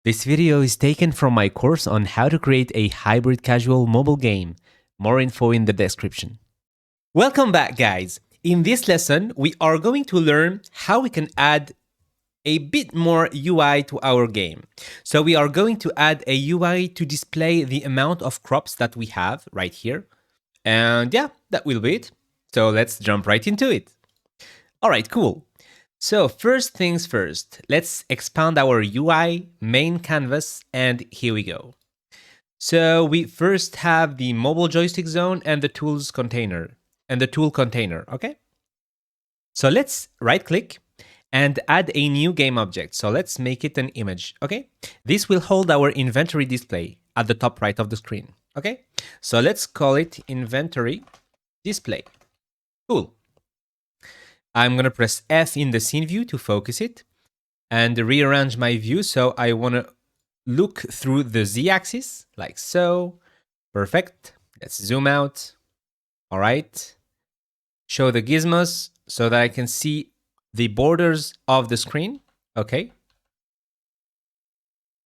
This video is taken from my course on how to create a hybrid casual mobile game. More info in the description. Welcome back, guys. In this lesson, we are going to learn how we can add a bit more UI to our game. So we are going to add a UI to display the amount of crops that we have right here. And yeah, that will be it. So let's jump right into it. All right, cool. So first things first, let's expand our UI main canvas, and here we go. So we first have the mobile joystick zone and the tools container and the tool container, okay? So let's right click and add a new game object. So let's make it an image, okay? This will hold our inventory display at the top right of the screen, okay? So let's call it inventory display. Cool. I'm going to press F in the scene view to focus it and rearrange my view. So I want to look through the Z-axis like so. Perfect. Let's zoom out. All right. Show the gizmos so that I can see the borders of the screen. Okay.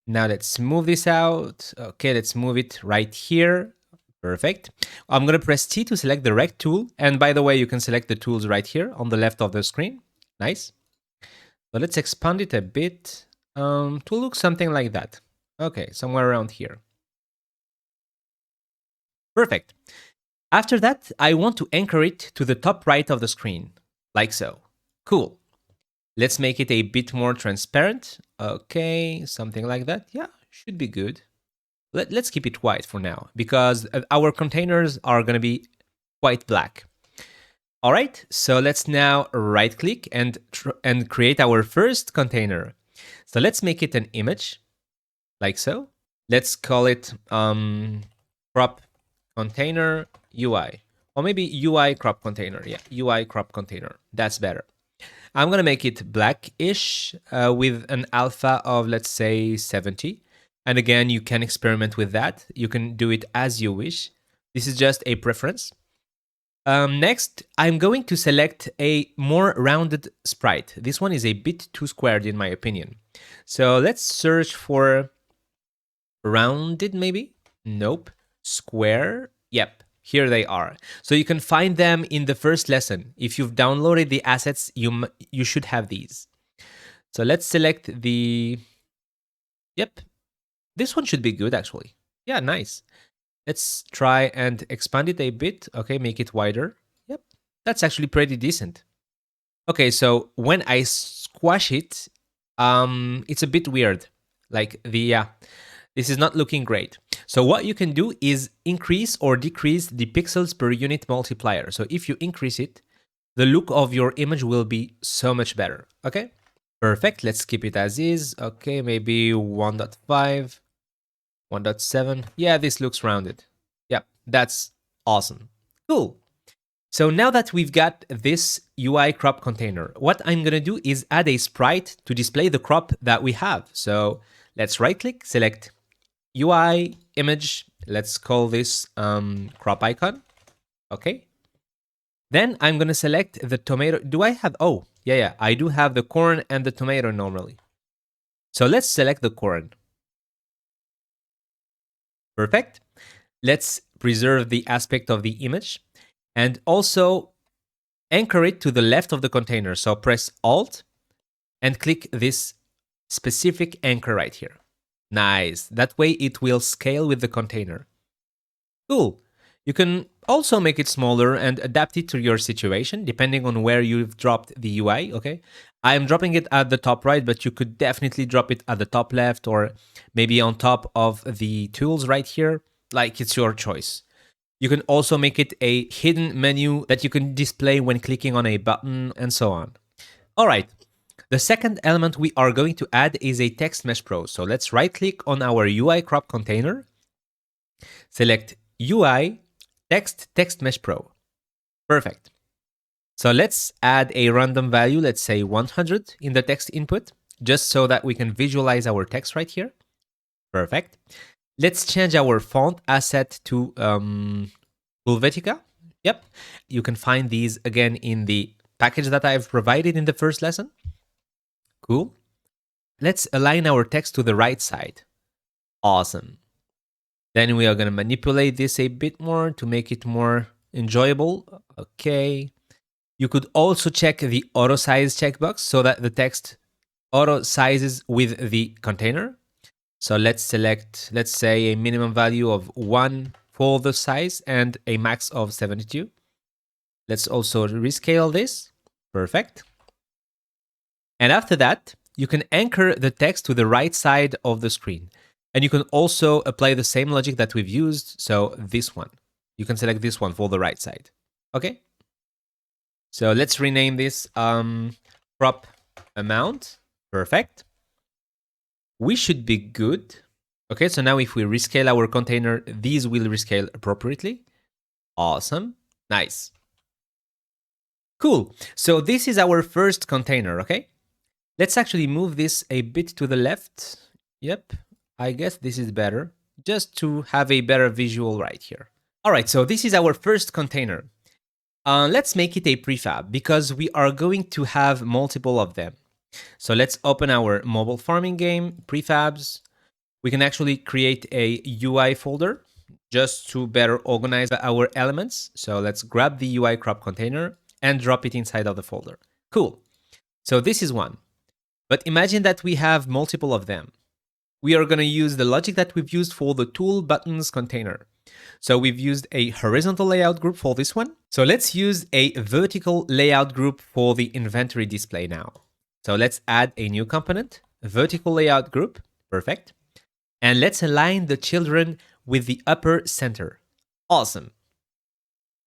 Now let's move this out. Okay, let's move it right here. Perfect. I'm going to press T to select the rect tool. And by the way, you can select the tools right here on the left of the screen. Nice. So let's expand it a bit to look something like that. Okay, somewhere around here. Perfect. After that, I want to anchor it to the top right of the screen, like so. Cool. Let's make it a bit more transparent. Okay, something like that. Yeah, should be good. Let's keep it white for now, because our containers are going to be quite black. All right, so let's now right click and create our first container. So let's make it an image, like so. Let's call it crop container UI, or maybe UI crop container. Yeah, UI crop container. That's better. I'm going to make it blackish with an alpha of, let's say, 70. And again, you can experiment with that. You can do it as you wish. This is just a preference. Next, I'm going to select a more rounded sprite. This one is a bit too squared in my opinion. So let's search for rounded maybe? Nope. Square? Yep, here they are. So you can find them in the first lesson. If you've downloaded the assets, you should have these. So let's select the... Yep. This one should be good, actually. Yeah, nice. Let's try and expand it a bit. Okay, make it wider. Yep, that's actually pretty decent. Okay, so when I squash it, it's a bit weird. Like this is not looking great. So what you can do is increase or decrease the pixels per unit multiplier. So if you increase it, the look of your image will be so much better. Okay, perfect. Let's keep it as is. Okay, maybe 1.5. 1.7. Yeah, this looks rounded. Yep, that's awesome. Cool. So now that we've got this UI crop container, what I'm going to do is add a sprite to display the crop that we have. So let's right click, select UI image. Let's call this crop icon. Okay. Then I'm going to select the tomato. Do I have? Oh, yeah, I do have the corn and the tomato normally. So let's select the corn. Perfect. Let's preserve the aspect of the image and also anchor it to the left of the container. So press Alt and click this specific anchor right here. Nice. That way it will scale with the container. Cool. You can also make it smaller and adapt it to your situation depending on where you've dropped the UI, okay? I'm dropping it at the top right, but you could definitely drop it at the top left or maybe on top of the tools right here. Like, it's your choice. You can also make it a hidden menu that you can display when clicking on a button and so on. All right. The second element we are going to add is a Text Mesh Pro. So let's right click on our UI crop container, select UI Text Mesh Pro. Perfect. So let's add a random value, let's say 100 in the text input, just so that we can visualize our text right here. Perfect. Let's change our font asset to Helvetica. Yep. You can find these again in the package that I've provided in the first lesson. Cool. let's align our text to the right side. Awesome. Then we are going to manipulate this a bit more to make it more enjoyable. Okay. You could also check the auto size checkbox so that the text auto sizes with the container. So let's select, let's say, a minimum value of 1 for the size and a max of 72. Let's also rescale this. Perfect. And after that, you can anchor the text to the right side of the screen. And you can also apply the same logic that we've used. So this one, you can select this one for the right side. Okay. So let's rename this crop amount. Perfect. We should be good. Okay, so now if we rescale our container, these will rescale appropriately. Awesome. Nice. Cool. So this is our first container, okay? Let's actually move this a bit to the left. Yep, I guess this is better, just to have a better visual right here. All right, so this is our first container. Let's make it a prefab because we are going to have multiple of them. So let's open our mobile farming game, prefabs. We can actually create a UI folder just to better organize our elements. So let's grab the UI crop container and drop it inside of the folder. Cool. So this is one. But imagine that we have multiple of them. We are going to use the logic that we've used for the tool buttons container. So we've used a horizontal layout group for this one. So let's use a vertical layout group for the inventory display now. So let's add a new component, a vertical layout group. Perfect. And let's align the children with the upper center. Awesome.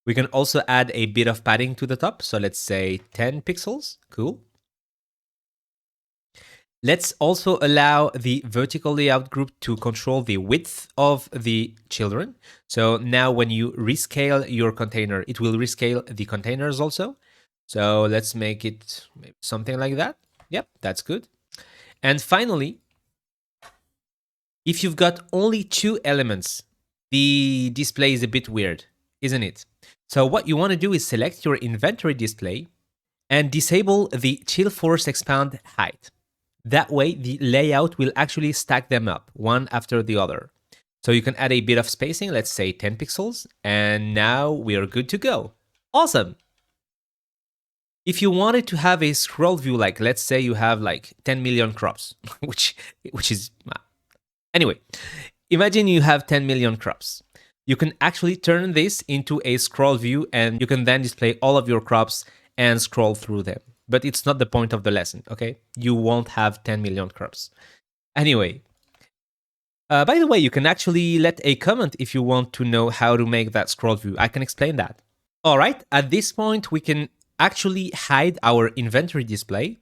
We can also add a bit of padding to the top. So let's say 10 pixels. Cool. Let's also allow the vertical layout group to control the width of the children. So now when you rescale your container, it will rescale the containers also. So let's make it something like that. Yep, that's good. And finally, if you've got only 2 elements, the display is a bit weird, isn't it? So what you want to do is select your inventory display and disable the chill force expand height. That way, the layout will actually stack them up, one after the other. So you can add a bit of spacing, let's say 10 pixels, and now we are good to go. Awesome. If you wanted to have a scroll view, like let's say you have like 10 million crops, which is... Anyway, imagine you have 10 million crops. You can actually turn this into a scroll view and you can then display all of your crops and scroll through them. But it's not the point of the lesson, okay? You won't have 10 million crops. Anyway, by the way, you can actually let a comment if you want to know how to make that scroll view. I can explain that. All right, at this point, we can actually hide our inventory display.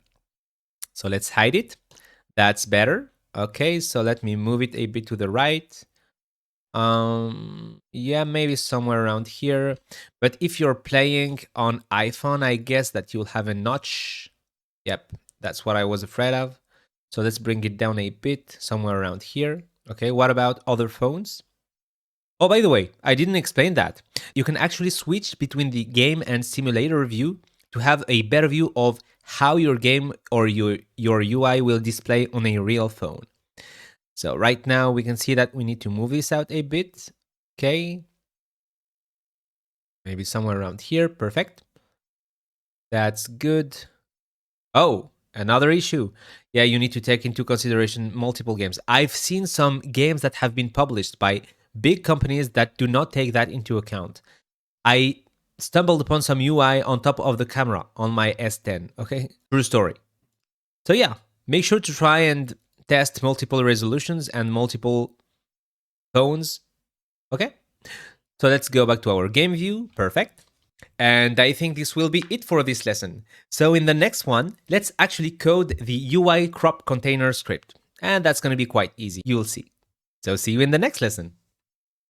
So let's hide it. That's better. Okay, so let me move it a bit to the right. Yeah, maybe somewhere around here. But if you're playing on iPhone, I guess that you'll have a notch. Yep, that's what I was afraid of. So let's bring it down a bit, somewhere around here. Okay, what about other phones? Oh, by the way, I didn't explain that. You can actually switch between the game and simulator view to have a better view of how your game or your UI will display on a real phone. So right now we can see that we need to move this out a bit. Okay. Maybe somewhere around here. Perfect. That's good. Oh, another issue. Yeah, you need to take into consideration multiple games. I've seen some games that have been published by big companies that do not take that into account. I stumbled upon some UI on top of the camera on my S10. Okay, true story. So yeah, make sure to try and test multiple resolutions and multiple phones. Okay, so let's go back to our game view. Perfect. And I think this will be it for this lesson. So in the next one, let's actually code the UI crop container script. And that's going to be quite easy. You'll see. So see you in the next lesson.